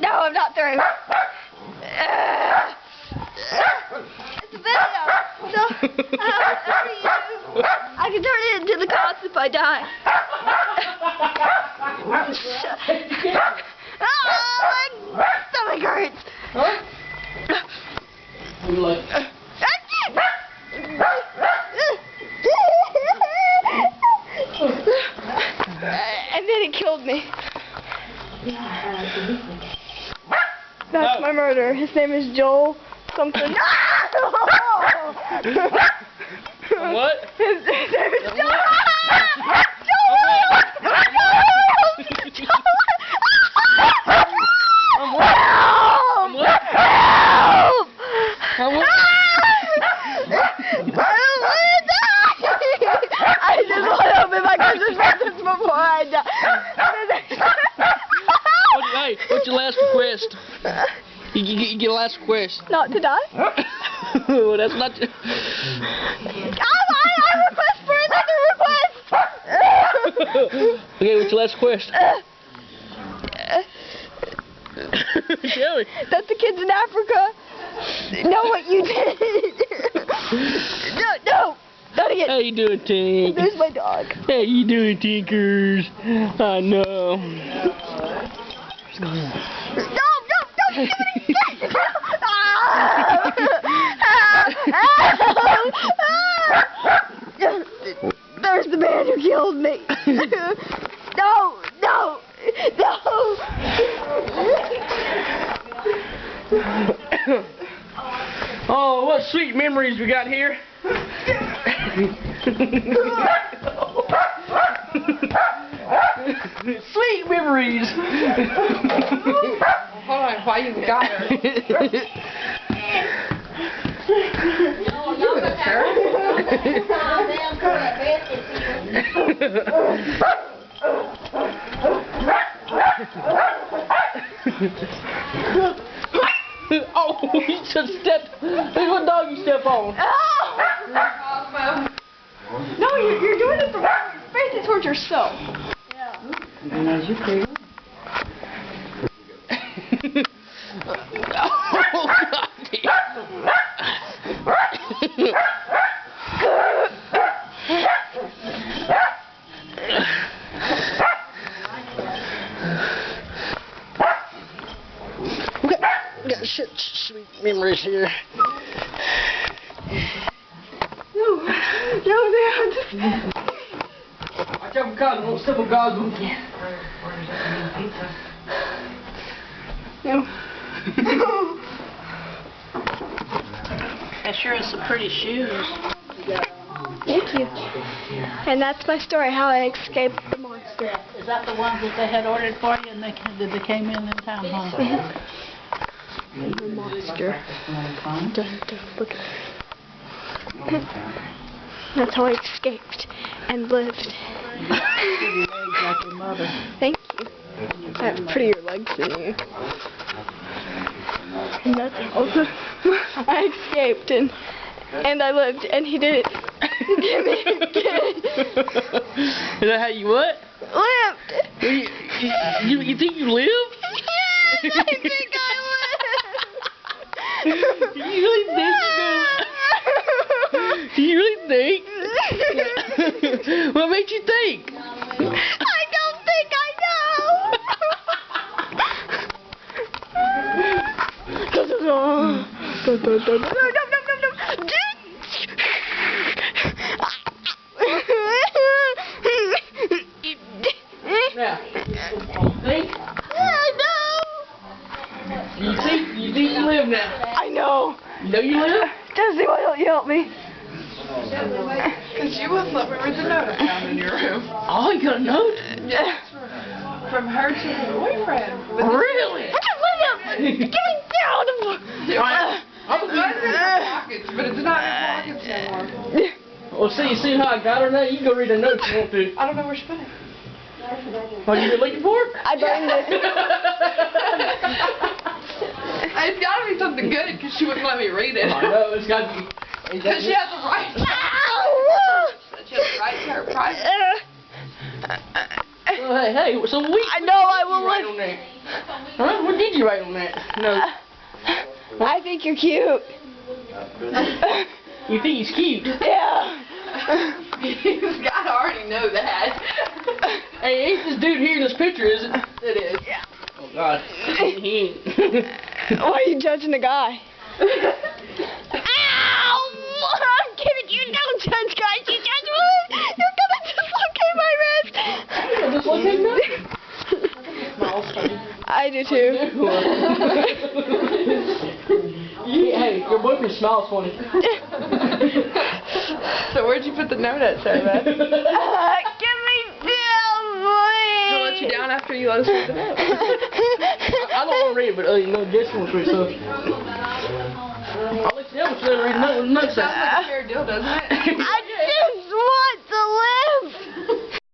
No, I'm not through. It's a video. So, I can turn it into the cops if I die. Oh, my stomach hurts. Huh? Like. And then it killed me. That's my murderer. His name is Joel something. What? His name is Joel. I just want to open my Christmas presents before I die. Hey, what's your last request? You get a last request. Not to die? Well, that's not. I request for another request. Okay, what's your last request? Tell me. That the kids in Africa know what you did. No. Not again. How you doing, Tink? There's my dog. How you doing, Tinkers? I know. No, don't shoot it. There's the man who killed me. No. Oh, what sweet memories we got here. Sweet memories. Hold on, why you got her? Oh, you just stepped. Look what dog you step on. No, you're doing it the wrong way. You're facing towards yourself. And as you feel. Oh, got sweet memories here. No. Watch out for God, don't step on God's one. No. That sure is some pretty shoes. Thank you. And that's my story, how I escaped the monster. Is that the ones that they had ordered for you and they came in town, huh? The monster. Dun, look at that. That's how I escaped and lived. Thank you. I have prettier legs than you. And that's also I escaped and I lived and he did it. Give me again. Is that how you what? Lived. You think you lived? Yes, I think I lived. You really think you you really think? What made you think? I don't think I know. No. Now, think? I know. You think you live now? I know. You know you live? Jesse, why don't you help me? Because you wouldn't let me read the note I found in your room. Oh, you got a note? Yeah. From her to her boyfriend. Really? Get down. It was in her pockets, but it's not in her pockets anymore. Well, see how I got her now? You can go read the note if you want to. I don't know where she put it. Oh, you been looking for it? I burned it. It's got to be something good because she wouldn't let me read it. I know, it's got to be. Because she has the right. She has the right to her privacy. Hey, so we. I know I will write on that? Huh? What did you write on that? No. I think you're cute. You think he's cute? Yeah. He's got to already know that. Hey, ain't this dude here in this picture, is it? It is. Yeah. Oh God. He ain't. Why are you judging the guy? Ow! I'm kidding. You don't judge guys. You judge me. You're gonna dislocate my wrist. Dislocate that? Smiles funny. I do too. Hey, your boyfriend smiles funny. So where'd you put the note at, Sarah? Give me down, boy. He'll let you down after you let us read the note. I don't want to read it, but you know, Jesse wants to read so. I'll let you know what you read the note. Sounds like a fair deal, doesn't it? I